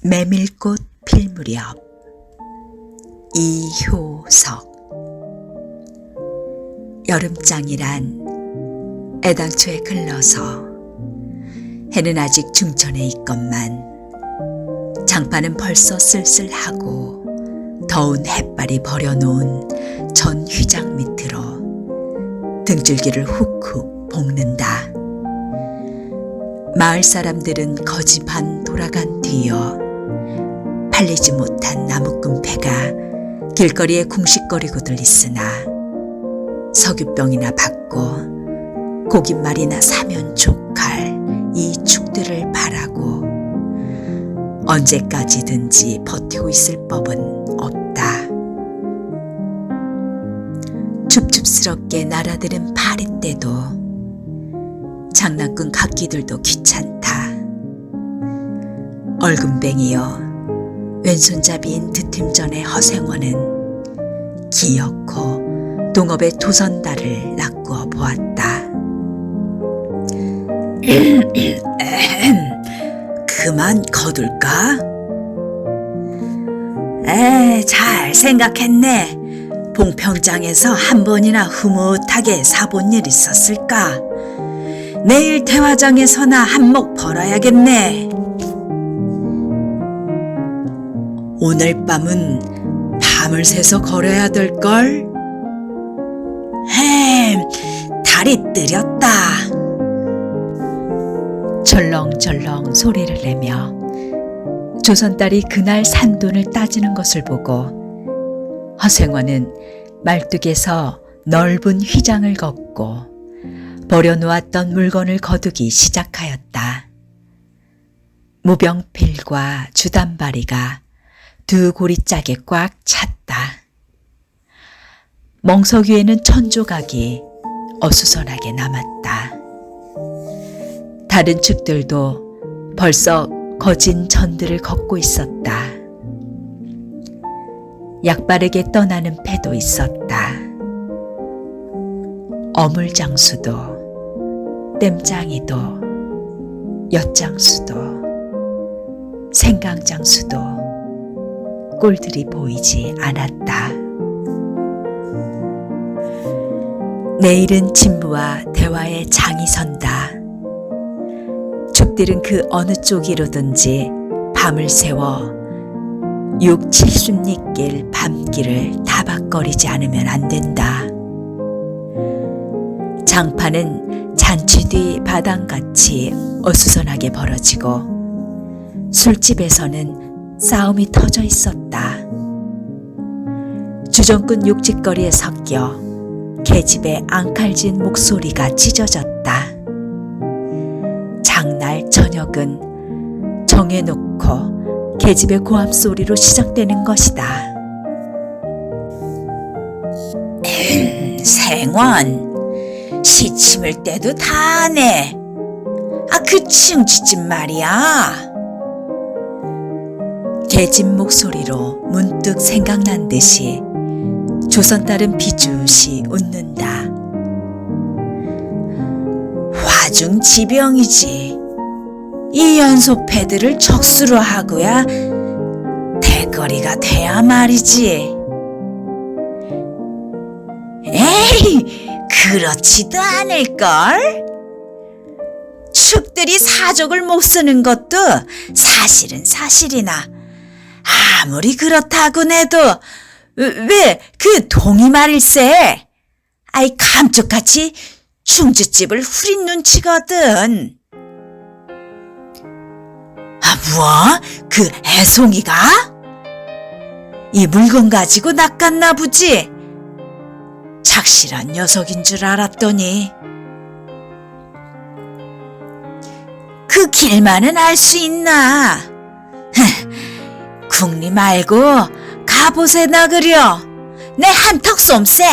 메밀꽃 필 무렵. 이효석. 여름장이란 애당초에 글러서 해는 아직 중천에 있건만 장판은 벌써 쓸쓸하고 더운 햇발이 버려놓은 전 휘장 밑으로 등줄기를 훅훅 볶는다. 마을 사람들은 거지 반 돌아간 뒤여 팔리지 못한 나무꾼패가 길거리에 궁식거리고들 있으나 석유병이나 받고 고깃말이나 사면 족할 이 축들을 바라고 언제까지든지 버티고 있을 법은 없다. 춥춥스럽게 날아드는 파리떼도 장난꾼 각기들도 귀찮다. 얼금뱅이여 왼손잡이인 드팀전의 허생원은 기어코 동업의 도선달을 낚구어 보았다. 그만 거둘까? 잘 생각했네. 봉평장에서 한 번이나 흐뭇하게 사본 일 있었을까? 내일 대화장에서나 한몫 벌어야겠네. 오늘 밤은 밤을 새서 걸어야 될걸? 달이 뜨렸다. 절렁절렁 소리를 내며 조선딸이 그날 산 돈을 따지는 것을 보고 허생원은 말뚝에서 넓은 휘장을 걷고 버려놓았던 물건을 거두기 시작하였다. 무병필과 주단바리가 두 고리짝에 꽉 찼다. 멍석 위에는 천조각이 어수선하게 남았다. 다른 축들도 벌써 거진 전들을 걷고 있었다. 약바르게 떠나는 패도 있었다. 어물장수도, 땜장이도, 엿장수도, 생강장수도 꼴들이 보이지 않았다. 내일은 진부와 대화의 장이 선다. 축들은 그 어느 쪽이로든지 밤을 새워 60-70리길 밤길을 타박거리지 않으면 안 된다. 장판은 잔치 뒤 바당같이 어수선하게 벌어지고 술집에서는 싸움이 터져 있었다. 주정꾼 욕짓거리에 섞여 계집의 앙칼진 목소리가 찢어졌다. 장날 저녁은 정해놓고 계집의 고함 소리로 시작되는 것이다. 생원, 시침을 때도 다 하네. 그 층쥐집 말이야. 계집 목소리로 문득 생각난 듯이 조선딸은 비주시 웃는다. 화중지병이지. 이 연소패들을 적수로 하고야 대거리가 돼야 말이지. 에이, 그렇지도 않을걸? 축들이 사족을 못 쓰는 것도 사실은 사실이나 아무리 그렇다곤 해도 왜 그 동이 말일세? 감쪽같이 중주집을 후린 눈치거든. 뭐? 그 애송이가? 이 물건 가지고 낚았나 보지? 착실한 녀석인 줄 알았더니 그 길만은 알 수 있나? 궁리 말고 가보세나 그려. 내 한턱 쏨세.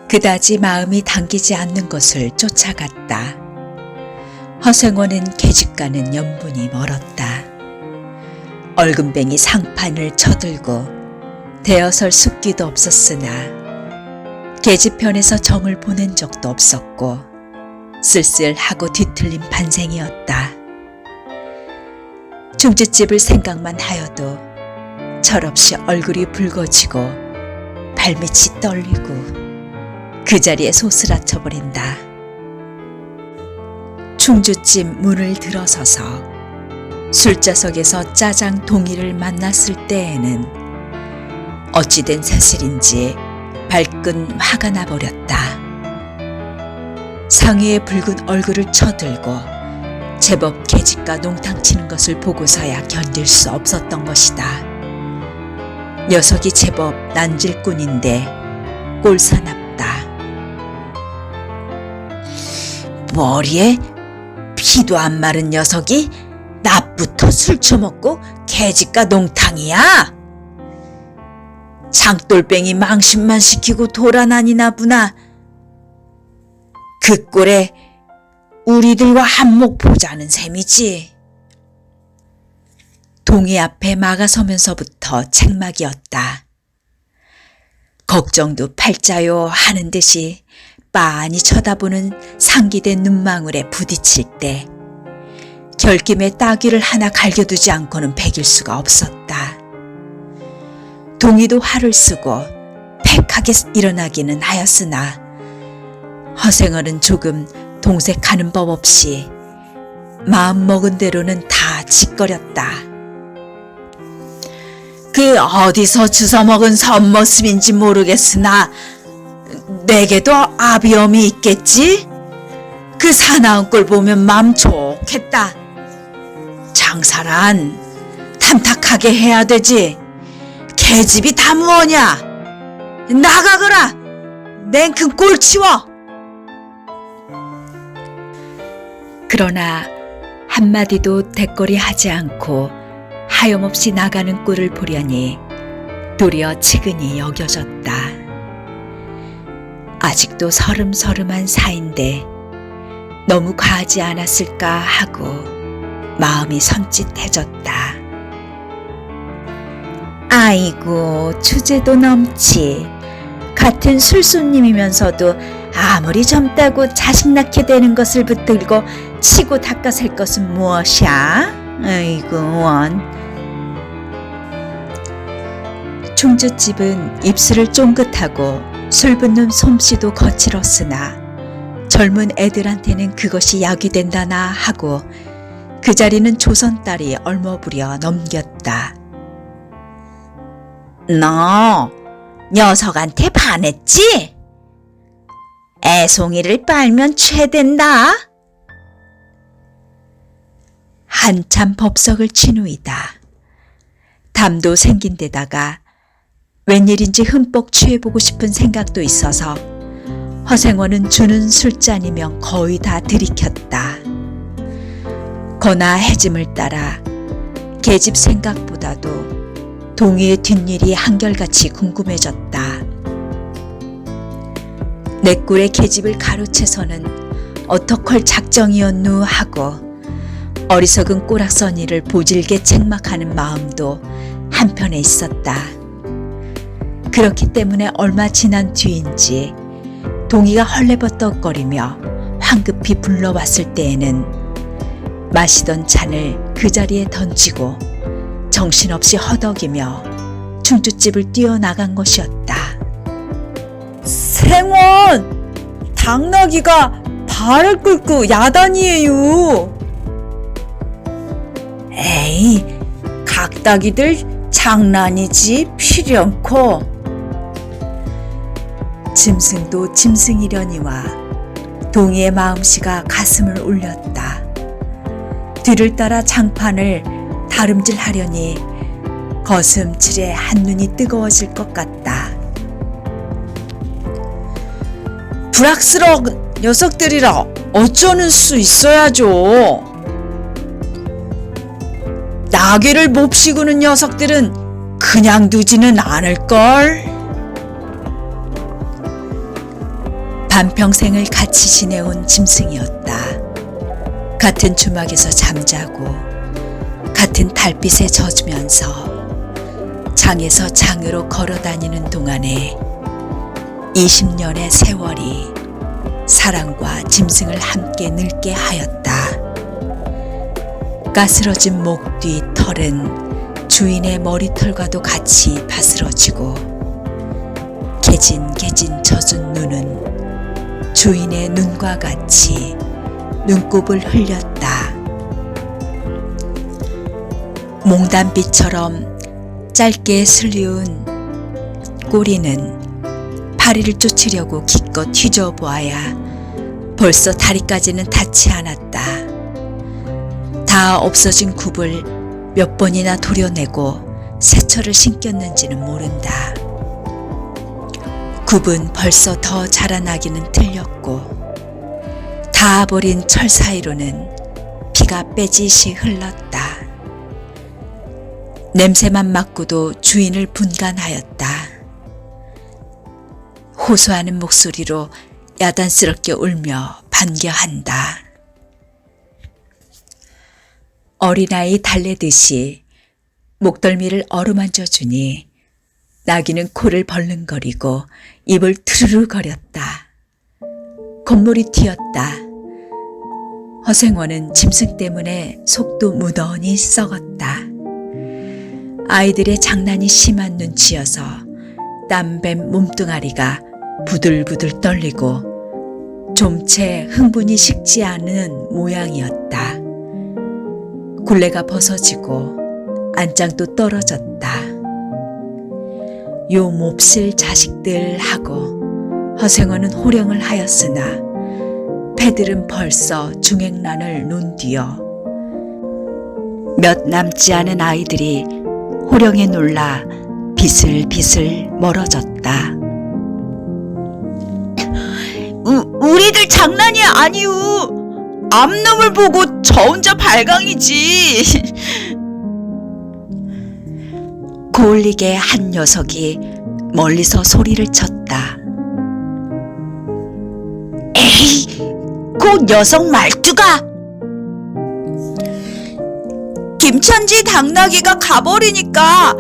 그다지 마음이 당기지 않는 것을 쫓아갔다. 허생원은 계집과는 연분이 멀었다. 얼금뱅이 상판을 쳐들고 대어설 숫기도 없었으나 계집편에서 정을 보낸 적도 없었고 쓸쓸하고 뒤틀린 반생이었다. 중주집을 생각만 하여도 철없이 얼굴이 붉어지고 발밑이 떨리고 그 자리에 소스라쳐 버린다. 중주집 문을 들어서서 술자석에서 짜장 동이를 만났을 때에는 어찌된 사실인지 발끈 화가 나버렸다. 상의의 붉은 얼굴을 쳐들고 제법 계집과 농탕 치는 것을 보고서야 견딜 수 없었던 것이다. 녀석이 제법 난질꾼인데 꼴사납다. 머리에 피도 안 마른 녀석이 낮부터 술 처먹고 계집과 농탕이야? 장돌뱅이 망신만 시키고 돌아다니나 보나. 그 꼴에 우리들과 한몫 보자는 셈이지. 동이 앞에 막아서면서부터 책막이었다. 걱정도 팔자요 하는 듯이 빤히 쳐다보는 상기된 눈망울에 부딪힐 때 결김에 따귀를 하나 갈겨두지 않고는 배길 수가 없었다. 동이도 화를 쓰고 팩하게 일어나기는 하였으나 허생어는 조금 동색하는 법 없이 마음먹은 대로는 다 짓거렸다. 그 어디서 주워먹은 선모습인지 모르겠으나 내게도 아비엄이 있겠지? 그 사나운 꼴 보면 맘 좋겠다. 장사란 탐탁하게 해야 되지. 계집이 다 뭐냐? 나가거라. 냉큼 꼴 치워. 그러나 한마디도 대꾸리 하지 않고 하염없이 나가는 꼴을 보려니 도리어 측은히 여겨졌다. 아직도 서름서름한 사이인데 너무 과하지 않았을까 하고 마음이 선짓해졌다. 아이고, 주제도 넘지. 같은 술손님이면서도 아무리 젊다고 자식 낳게 되는 것을 붙들고 치고 닦아설 것은 무엇이야? 아이고 원. 중주집은 입술을 쫑긋하고 술 붓는 솜씨도 거칠었으나 젊은 애들한테는 그것이 약이 된다나 하고 그 자리는 조선딸이 얼머부려 넘겼다. 너 녀석한테 반했지? 애송이를 빨면 죄된다. 한참 법석을 친 후이다. 담도 생긴 데다가 웬일인지 흠뻑 취해보고 싶은 생각도 있어서 허생원은 주는 술잔이면 거의 다 들이켰다. 거나 해짐을 따라 계집 생각보다도 동희의 뒷일이 한결같이 궁금해졌다. 내 꼴에 계집을 가로채서는 어떡할 작정이었누 하고 어리석은 꼬락서니를 보질게 책막하는 마음도 한편에 있었다. 그렇기 때문에 얼마 지난 뒤인지 동희가 헐레버떡거리며 황급히 불러왔을 때에는 마시던 잔을 그 자리에 던지고 정신없이 허덕이며 중주집을 뛰어나간 것이었다. 생원! 당나귀가 발을 끓고 야단이에요. 에이, 각다기들 장난이지 필연코. 짐승도 짐승이려니와 동희의 마음씨가 가슴을 울렸다. 뒤를 따라 장판을 다름질하려니 거슴칠에 한눈이 뜨거워질 것 같다. 불악스러운 녀석들이라 어쩌는 수 있어야죠. 나귀를 몹시구는 녀석들은 그냥 두지는 않을걸. 반평생을 같이 지내온 짐승이었다. 같은 주막에서 잠자고 같은 달빛에 젖으면서 장에서 장으로 걸어다니는 동안에 20년의 세월이 사랑과 짐승을 함께 늙게 하였다. 까스러진 목 뒤 털은 주인의 머리털과도 같이 바스러지고 개진 젖은 눈은 주인의 눈과 같이 눈곱을 흘렸다. 몽단빛처럼 짧게 슬리운 꼬리는 파리를 쫓으려고 기껏 휘저어보아야 벌써 다리까지는 닿지 않았다. 다 없어진 굽을 몇 번이나 도려내고 새철을 신겼는지는 모른다. 굽은 벌써 더 자라나기는 틀렸고 닿아버린 철 사이로는 피가 빼지시 흘렀다. 냄새만 맡고도 주인을 분간하였다. 호소하는 목소리로 야단스럽게 울며 반겨한다. 어린아이 달래듯이 목덜미를 어루만져 주니 나귀는 코를 벌렁거리고 입을 트르르 거렸다. 콧물이 튀었다. 허생원은 짐승 때문에 속도 무던히 썩었다. 아이들의 장난이 심한 눈치여서 땀뱀 몸뚱아리가 부들부들 떨리고 좀 채 흥분이 식지 않은 모양이었다. 굴레가 벗어지고 안장도 떨어졌다. 요 몹쓸 자식들 하고 허생원은 호령을 하였으나 패들은 벌써 중행란을 논 뒤어 몇 남지 않은 아이들이 호령에 놀라 비슬비슬 멀어졌다. 우리들 장난이 아니오. 암놈을 보고 저 혼자 발광이지. 고울리게 한 녀석이 멀리서 소리를 쳤다. 에이, 그 녀석 말투가. 김천지 당나귀가 가버리니까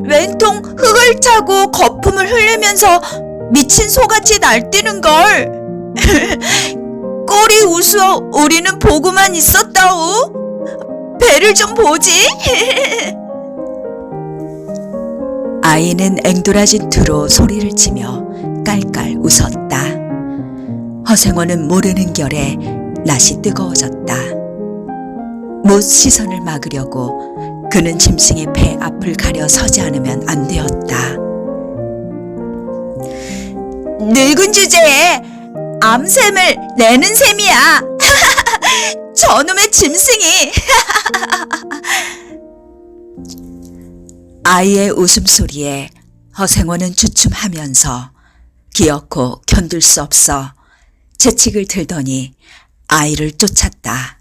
웬통 흙을 차고 거품을 흘리면서 미친 소같이 날뛰는걸. 꼴이 우스워 우리는 보고만 있었다오. 배를 좀 보지. 아이는 앵돌아진 투로 소리를 치며 깔깔 웃었다. 허생원은 모르는 결에 낯이 뜨거워졌다. 못 시선을 막으려고 그는 짐승의 배 앞을 가려 서지 않으면 안 되었다. 늙은 주제에 암샘을 내는 셈이야. 저놈의 짐승이. 아이의 웃음소리에 허생원은 주춤하면서 기어코 견딜 수 없어 채찍을 들더니 아이를 쫓았다.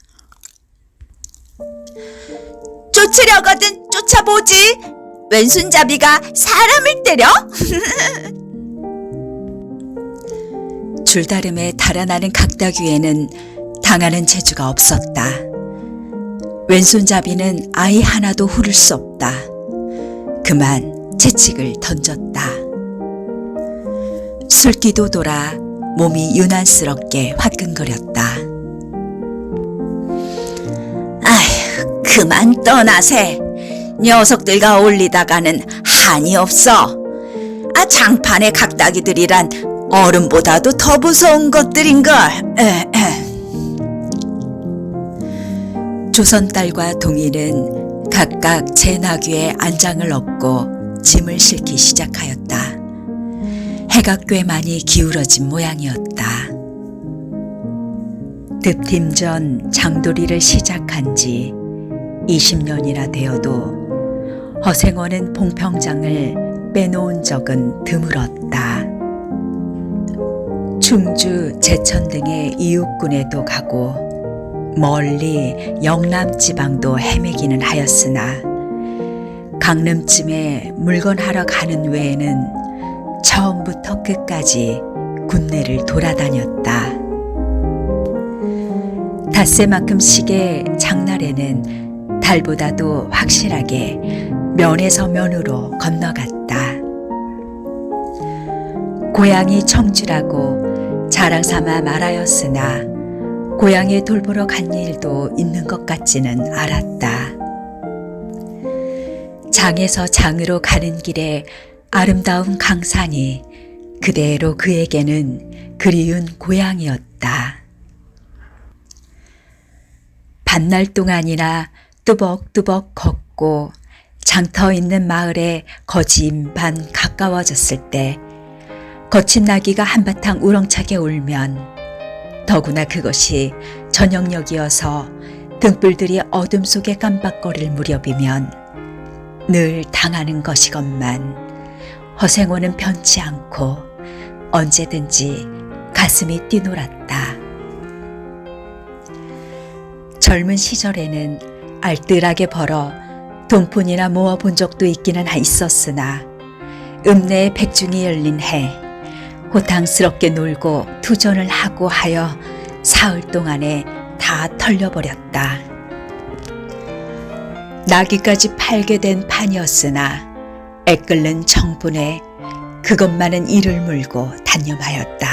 쫓으려거든 쫓아보지. 왼손잡이가 사람을 때려? 줄다름에 달아나는 각다귀에는 당하는 재주가 없었다. 왼손잡이는 아이 하나도 후릴 수 없다. 그만 채찍을 던졌다. 술기도 돌아 몸이 유난스럽게 화끈거렸다. 아휴, 그만 떠나세. 녀석들과 어울리다가는 한이 없어. 장판의 각다귀들이란 어른보다도 더 무서운 것들인걸. 조선딸과 동이는 각각 제 나귀에 안장을 엎고 짐을 싣기 시작하였다. 해가 꽤 많이 기울어진 모양이었다. 득팀 전 장도리를 시작한 지 20년이나 되어도 허생원은 봉평장을 빼놓은 적은 드물었다. 충주, 제천 등의 이웃군에도 가고 멀리 영남 지방도 헤매기는 하였으나 강릉쯤에 물건 하러 가는 외에는 처음부터 끝까지 군내를 돌아다녔다. 닷새만큼씩의 장날에는 달보다도 확실하게 면에서 면으로 건너갔다. 고향이 청주라고 자랑삼아 말하였으나 고향에 돌보러 간 일도 있는 것 같지는 않았다. 장에서 장으로 가는 길에 아름다운 강산이 그대로 그에게는 그리운 고향이었다. 반날 동안이나 뚜벅뚜벅 걷고 장터 있는 마을에 거짐반 가까워졌을 때 거친 나귀가 한바탕 우렁차게 울면 더구나 그것이 저녁녘이어서 등불들이 어둠 속에 깜박거릴 무렵이면 늘 당하는 것이건만 허생호는 변치 않고 언제든지 가슴이 뛰놀았다. 젊은 시절에는 알뜰하게 벌어 돈푼이나 모아본 적도 있기는 있었으나 읍내에 백중이 열린 해 호탕스럽게 놀고 투전을 하고 하여 사흘 동안에 다 털려버렸다. 나귀까지 팔게 된 판이었으나 애끓는 정분에 그것만은 이를 물고 단념하였다.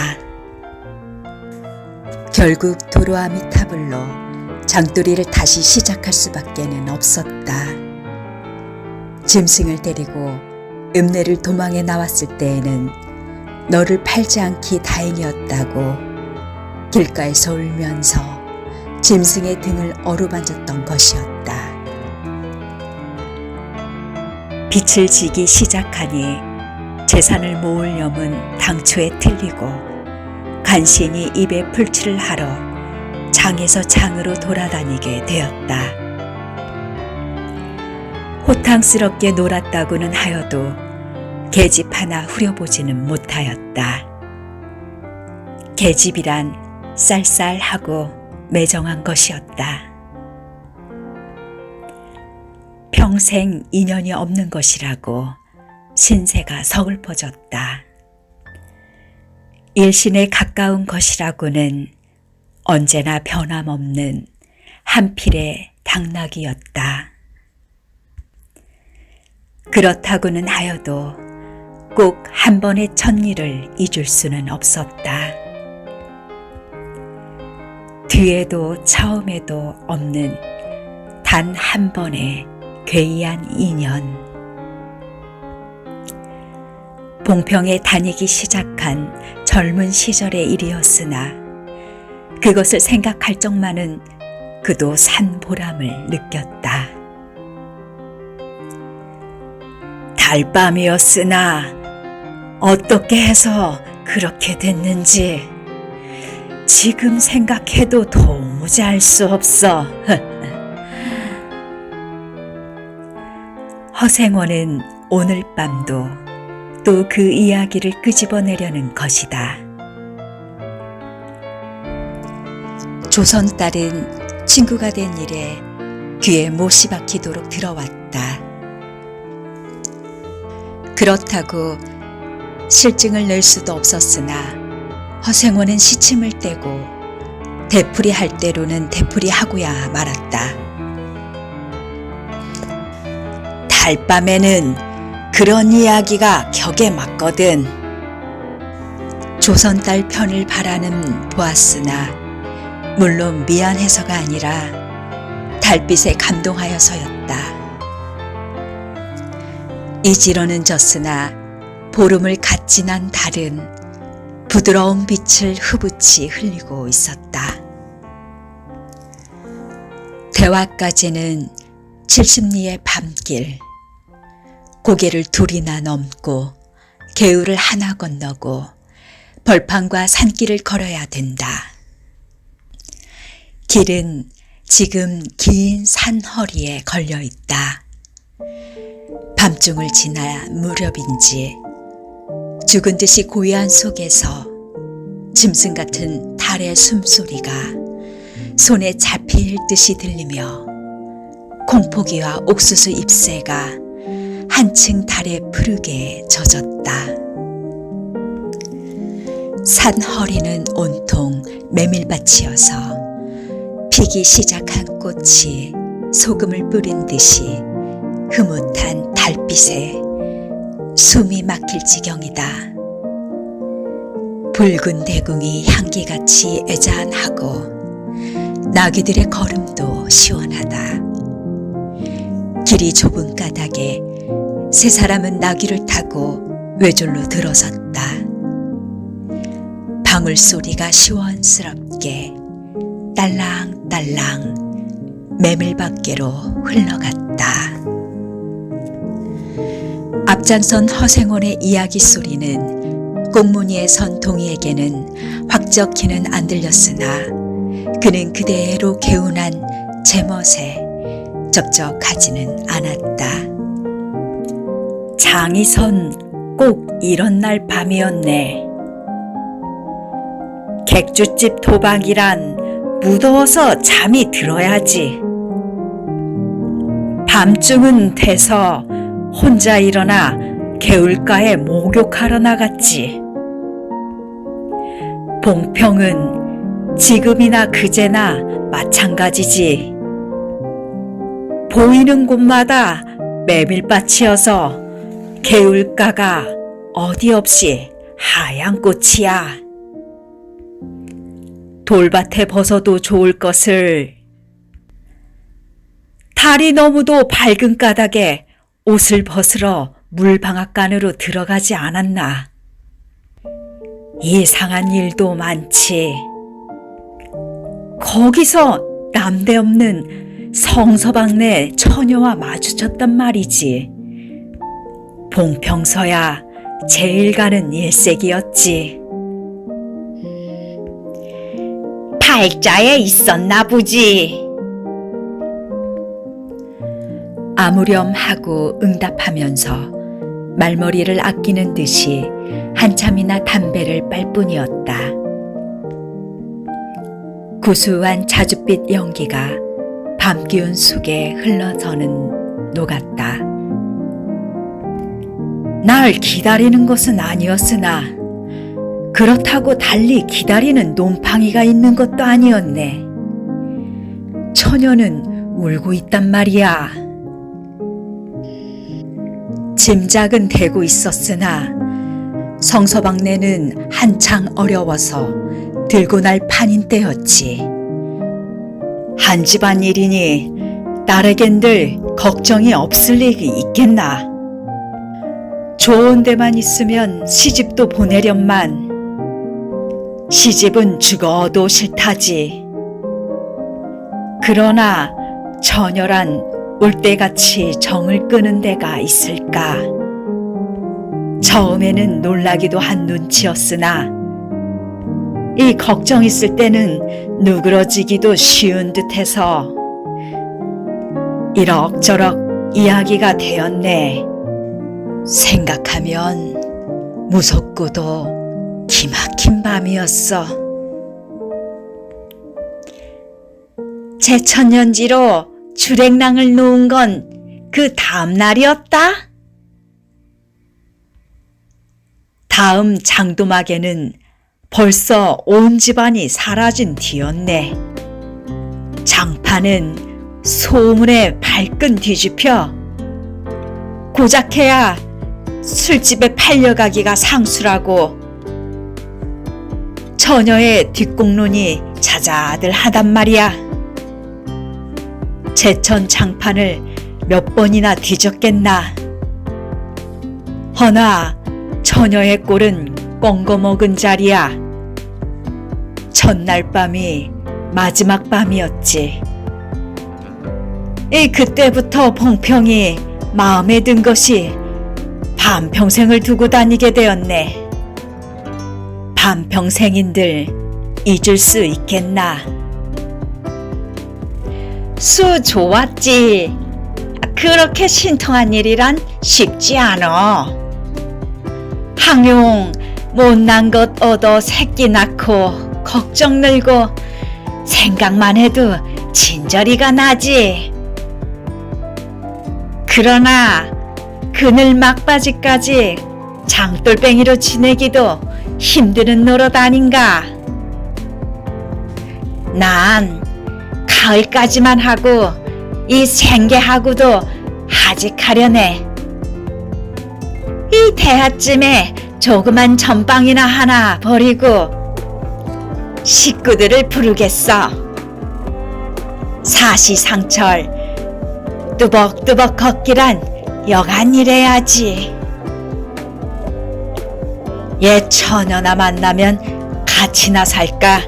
결국 도로아미타불로 장돌이를 다시 시작할 수밖에는 없었다. 짐승을 데리고 읍내를 도망해 나왔을 때에는 너를 팔지 않기 다행이었다고 길가에서 울면서 짐승의 등을 어루만졌던 것이었다. 빛을 지기 시작하니 재산을 모으려면 당초에 틀리고 간신히 입에 풀칠을 하러 장에서 장으로 돌아다니게 되었다. 호탕스럽게 놀았다고는 하여도 계집 하나 후려보지는 못하였다. 계집이란 쌀쌀하고 매정한 것이었다. 평생 인연이 없는 것이라고 신세가 서글퍼졌다. 일신에 가까운 것이라고는 언제나 변함없는 한 필의 당나귀였다. 그렇다고는 하여도 꼭 한 번의 첫일을 잊을 수는 없었다. 뒤에도 처음에도 없는 단 한 번의 괴이한 인연. 봉평에 다니기 시작한 젊은 시절의 일이었으나 그것을 생각할 적만은 그도 산 보람을 느꼈다. 달밤이었으나 어떻게 해서 그렇게 됐는지 지금 생각해도 도무지 알 수 없어. 허생원은 오늘 밤도 또 그 이야기를 끄집어내려는 것이다. 조선 딸은 친구가 된 일에 귀에 못이 박히도록 들어왔다. 그렇다고 실증을 낼 수도 없었으나 허생원은 시침을 떼고 되풀이 할 대로는 되풀이 하고야 말았다. 달밤에는 그런 이야기가 격에 맞거든. 조선딸 편을 바라는 보았으나 물론 미안해서가 아니라 달빛에 감동하여서였다. 이지로는 졌으나 보름을 갓 지난 달은 부드러운 빛을 흐붓이 흘리고 있었다. 대화까지는 70리의 밤길, 고개를 둘이나 넘고 개울을 하나 건너고 벌판과 산길을 걸어야 된다. 길은 지금 긴 산 허리에 걸려 있다. 밤중을 지나 무렵인지 죽은 듯이 고요한 속에서 짐승 같은 달의 숨소리가 손에 잡힐 듯이 들리며 콩포기와 옥수수 잎새가 한층 달에 푸르게 젖었다. 산 허리는 온통 메밀밭이어서 피기 시작한 꽃이 소금을 뿌린 듯이 흐뭇한 달빛에 숨이 막힐 지경이다. 붉은 대궁이 향기같이 애잔하고 나귀들의 걸음도 시원하다. 길이 좁은 까닭에 세 사람은 나귀를 타고 외줄로 들어섰다. 방울 소리가 시원스럽게 딸랑딸랑 메밀밖에로 흘러갔다. 앞장선 허생원의 이야기 소리는 꽁무니에 선 동이에게는 확적히는 안 들렸으나 그는 그대로 개운한 제멋에 적적하지는 않았다. 장이선 꼭 이런 날 밤이었네. 객주집 도박이란 무더워서 잠이 들어야지. 밤중은 돼서 혼자 일어나 개울가에 목욕하러 나갔지. 봉평은 지금이나 그제나 마찬가지지. 보이는 곳마다 메밀밭이어서 개울가가 어디 없이 하얀 꽃이야. 돌밭에 벗어도 좋을 것을 달이 너무도 밝은 까닭에 옷을 벗으러 물방앗간으로 들어가지 않았나. 이상한 일도 많지. 거기서 남대없는 성서방네 처녀와 마주쳤단 말이지. 봉평서야 제일 가는 일색이었지. 팔자에 있었나 보지. 아무렴하고 응답하면서 말머리를 아끼는 듯이 한참이나 담배를 빨 뿐이었다. 구수한 자줏빛 연기가 밤 기운 속에 흘러서는 녹았다. 날 기다리는 것은 아니었으나 그렇다고 달리 기다리는 놈팡이가 있는 것도 아니었네. 처녀는 울고 있단 말이야. 짐작은 되고 있었으나 성서방네는 한창 어려워서 들고 날 판인 때였지. 한 집안 일이니 딸에겐들 걱정이 없을 리가 있겠나. 좋은 데만 있으면 시집도 보내련만. 시집은 죽어도 싫다지. 그러나 처녀란 올때같이 정을 끄는 데가 있을까. 처음에는 놀라기도 한 눈치였으나 이 걱정 있을 때는 누그러지기도 쉬운 듯해서 이럭저럭 이야기가 되었네. 생각하면 무섭고도 기막힌 밤이었어. 제천년지로 주랭랑을 놓은 건 그 다음 날이었다. 다음 장도막에는 벌써 온 집안이 사라진 뒤였네. 장판은 소문에 발끈 뒤집혀 고작해야 술집에 팔려가기가 상수라고 처녀의 뒷공론이 자자들하단 말이야. 제천 장판을 몇 번이나 뒤졌겠나. 허나 처녀의 꼴은 꽁거먹은 자리야. 첫날 밤이 마지막 밤이었지. 그때부터 봉평이 마음에 든 것이 반평생을 두고 다니게 되었네. 반평생인들 잊을 수 있겠나. 수 좋았지. 그렇게 신통한 일이란 쉽지 않아. 항용 못난 것 얻어 새끼 낳고 걱정 늘고 생각만 해도 진저리가 나지. 그러나 그늘 막바지까지 장돌뱅이로 지내기도 힘드는 노릇 아닌가. 난 가을까지만 하고 이 생계하고도 하직하려네. 이 대하쯤에 조그만 전방이나 하나 버리고 식구들을 부르겠어. 사시상철 뚜벅뚜벅 걷기란 여간 이래야지. 얘 처녀나 만나면 같이나 살까?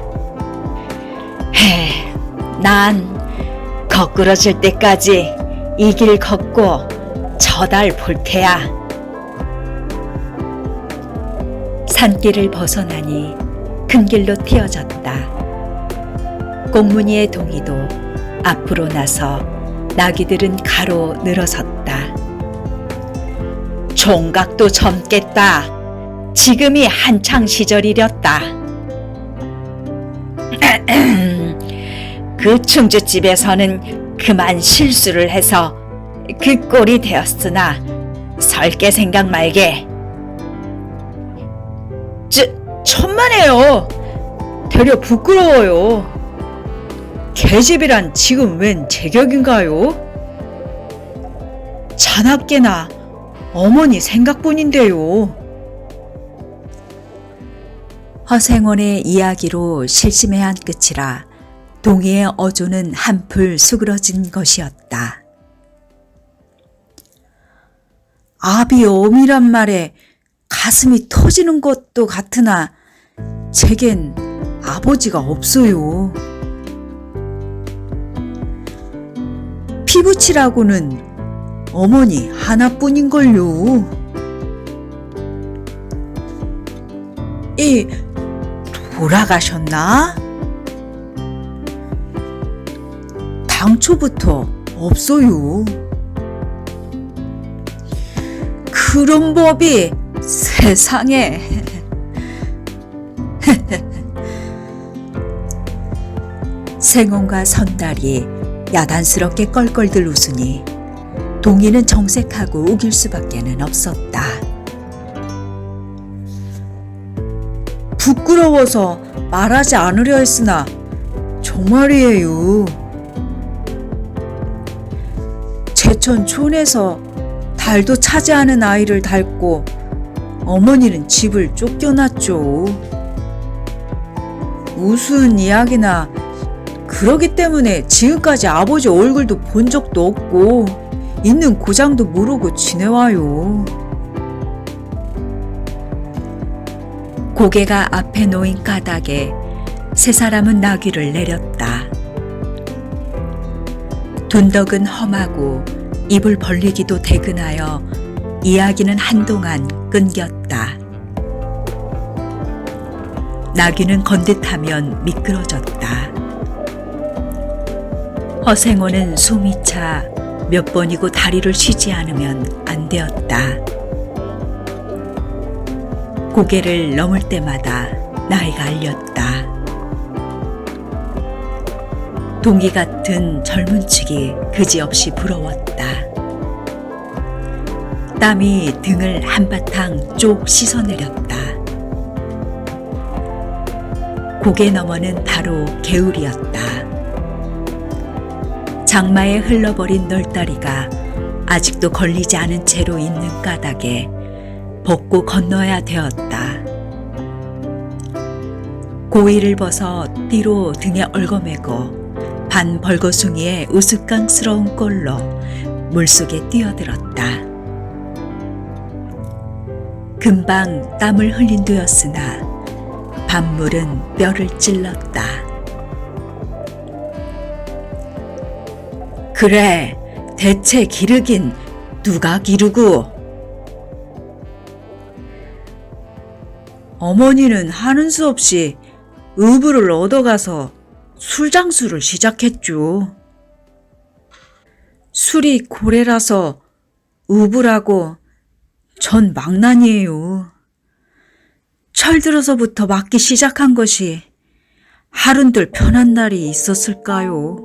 난 거꾸러질 때까지 이 길 걷고 저 달 볼 테야. 산길을 벗어나니 큰 길로 튀어졌다. 꽁무니의 동이도 앞으로 나서 나귀들은 가로 늘어섰다. 총각도 젊겠다. 지금이 한창 시절이렸다. 그 충주집에서는 그만 실수를 해서 그 꼴이 되었으나 설게 생각 말게. 천만에요. 되려 부끄러워요. 계집이란 지금 웬 제격인가요? 자나깨나 어머니 생각뿐인데요. 허생원의 이야기로 실심의 한 끝이라 동희의 어조는 한풀 수그러진 것이었다. 아비 어미란 말에 가슴이 터지는 것도 같으나 제겐 아버지가 없어요. 피부치라고는 어머니 하나뿐인걸요. 돌아가셨나? 당초부터 없어요. 그런 법이 세상에. 생원과 선달이 야단스럽게 껄껄들 웃으니 동희는 정색하고 우길 수밖에는 없었다. 부끄러워서 말하지 않으려 했으나 정말이에요. 제천 촌에서 달도 차지하는 아이를 닳고 어머니는 집을 쫓겨났죠. 무슨 이야기나 그러기 때문에 지금까지 아버지 얼굴도 본 적도 없고 있는 고장도 모르고 지내와요. 고개가 앞에 놓인 까닭에 세 사람은 나귀를 내렸다. 둔덕은 험하고 입을 벌리기도 대근하여 이야기는 한동안 끊겼다. 나귀는 건듯하면 미끄러졌다. 허생호는 숨이 차 몇 번이고 다리를 쉬지 않으면 안 되었다. 고개를 넘을 때마다 나이가 알렸다. 동기 같은 젊은 층이 그지없이 부러웠다. 땀이 등을 한바탕 쪽 씻어내렸다. 고개 너머는 바로 개울이었다. 장마에 흘러버린 널다리가 아직도 걸리지 않은 채로 있는 까닭에 벗고 건너야 되었다. 고이를 벗어 띠로 등에 얽어매고 반 벌거숭이의 우스꽝스러운 꼴로 물속에 뛰어들었다. 금방 땀을 흘린 뒤였으나 밤물은 뼈를 찔렀다. 그래, 대체 기르긴 누가 기르고? 어머니는 하는 수 없이 의부를 얻어가서 술장수를 시작했죠. 술이 고래라서 의부라고 전 망난이에요. 철들어서부터 맞기 시작한 것이 하룬들 편한 날이 있었을까요?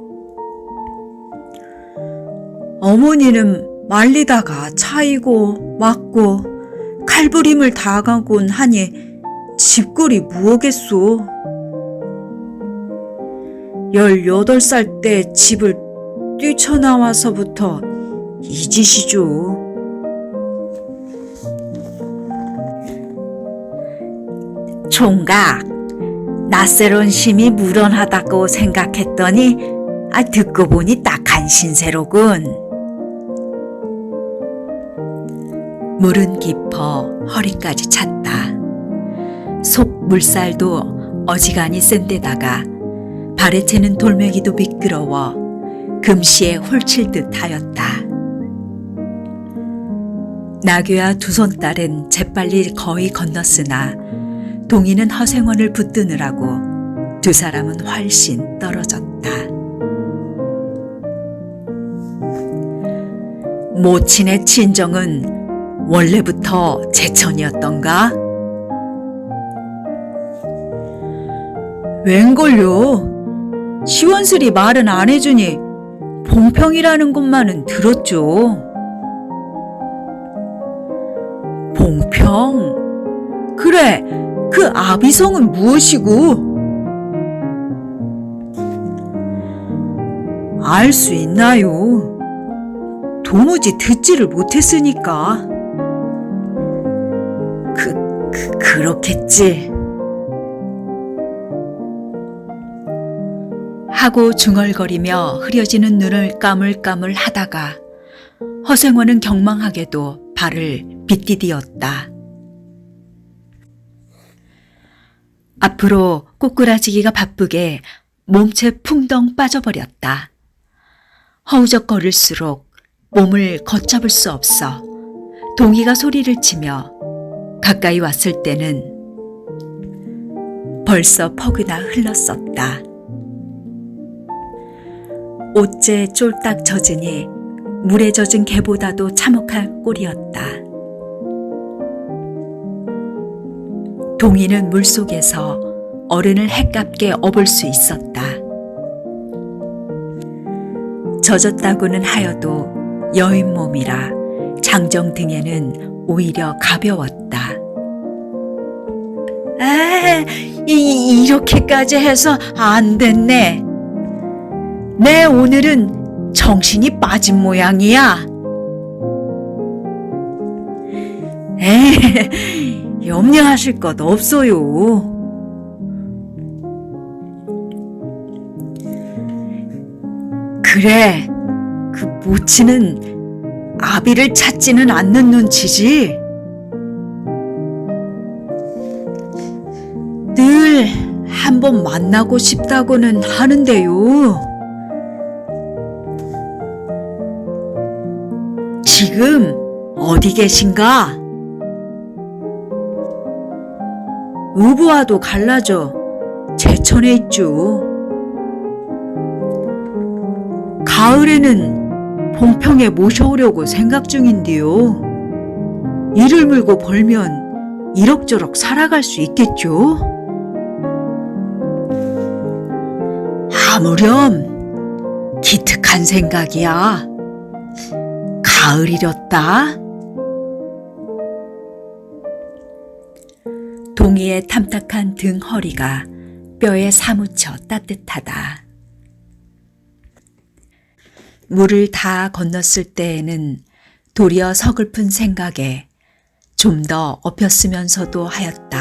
어머니는 말리다가 차이고 맞고 칼부림을 당하곤 하니 집골이 무엇겠소. 18살 때 집을 뛰쳐나와서부터 이 짓이죠. 총각, 낯새로운 심이 무런하다고 생각했더니 듣고 보니 딱한 신세로군. 물은 깊어 허리까지 찼다. 속 물살도 어지간히 센 데다가 발에 채는 돌멩이도 미끄러워 금시에 홀칠 듯 하였다. 나귀와 두 손딸은 재빨리 거의 건넜으나 동이는 허생원을 붙드느라고 두 사람은 훨씬 떨어졌다. 모친의 친정은 원래부터 제천이었던가? 웬걸요? 시원스리 말은 안 해주니 봉평이라는 곳만은 들었죠. 봉평? 그래, 그 아비성은 무엇이고? 알 수 있나요? 도무지 듣지를 못했으니까. 그렇겠지. 하고 중얼거리며 흐려지는 눈을 까물까물 하다가 허생원은 경망하게도 발을 빗디디었다. 앞으로 꼬꾸라지기가 바쁘게 몸체 풍덩 빠져버렸다. 허우적거릴수록 몸을 걷잡을 수 없어 동이가 소리를 치며 가까이 왔을 때는 벌써 퍽이나 흘렀었다. 옷째 쫄딱 젖으니 물에 젖은 개보다도 참혹할 꼴이었다. 동이는 물속에서 어른을 해깝게 업을 수 있었다. 젖었다고는 하여도 여인 몸이라 장정 등에는 오히려 가벼웠다. 이렇게까지 해서 안 됐네. 내 오늘은 정신이 빠진 모양이야. 염려하실 것 없어요. 그래, 그 모치는 아비를 찾지는 않는 눈치지. 늘 한번 만나고 싶다고는 하는데요. 지금 어디 계신가? 의부와도 갈라져 제천에 있죠. 가을에는 봉평에 모셔오려고 생각 중인데요. 이를 물고 벌면 이럭저럭 살아갈 수 있겠죠? 아무렴 기특한 생각이야. 가을이렸다. 동이의 탐탁한 등 허리가 뼈에 사무쳐 따뜻하다. 물을 다 건넜을 때에는 도리어 서글픈 생각에 좀 더 엎였으면서도 하였다.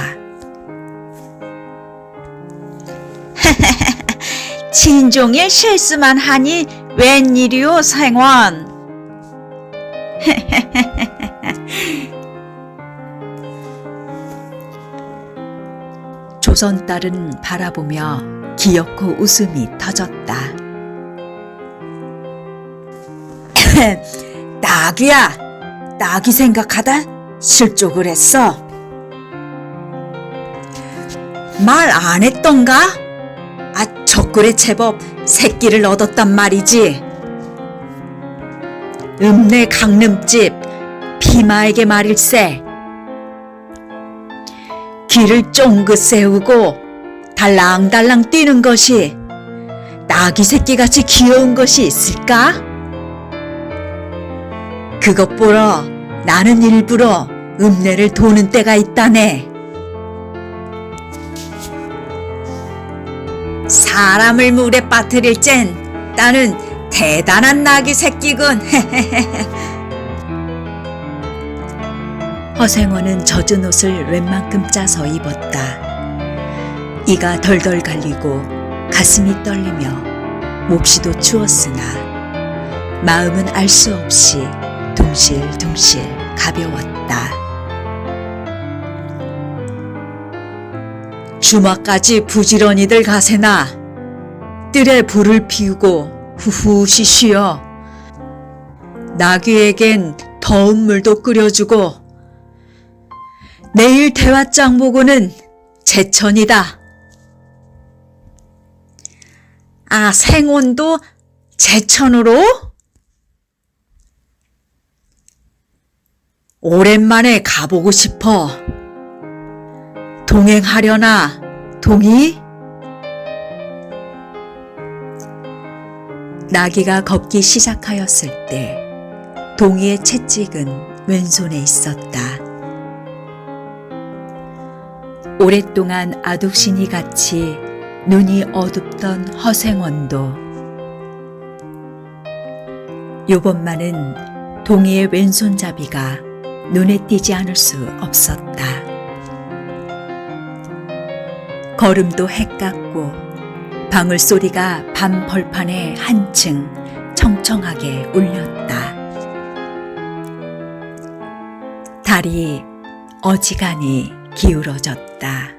진종의 실수만 하니 웬일이오 생원. 조선딸은 바라보며 기어코 웃음이 터졌다. 나귀야, 나귀 생각하다 실족을 했어. 말 안 했던가? 적글에 제법 새끼를 얻었단 말이지. 읍내 강름집 비마에게 말일세. 길을 쫑긋 세우고 달랑달랑 뛰는 것이 나귀 새끼같이 귀여운 것이 있을까? 그것 보러 나는 일부러 읍내를 도는 때가 있다네. 사람을 물에 빠뜨릴 젠 나는 대단한 나귀 새끼군. 허생원은 젖은 옷을 웬만큼 짜서 입었다. 이가 덜덜 갈리고 가슴이 떨리며 몹시도 추웠으나 마음은 알 수 없이 둥실둥실 가벼웠다. 주막까지 부지런히들 가세나. 뜰에 불을 피우고 후후시 쉬어. 나귀에겐 더운 물도 끓여주고. 내일 대화장 보고는 제천이다. 아, 생온도 제천으로? 오랜만에 가보고 싶어. 동행하려나, 동이? 나귀가 걷기 시작하였을 때 동이의 채찍은 왼손에 있었다. 오랫동안 아독신이 같이 눈이 어둡던 허생원도 요번만은 동이의 왼손잡이가 눈에 띄지 않을 수 없었다. 걸음도 헷같고 방울소리가 밤 벌판에 한층 청청하게 울렸다. 달이 어지간히 기울어졌다.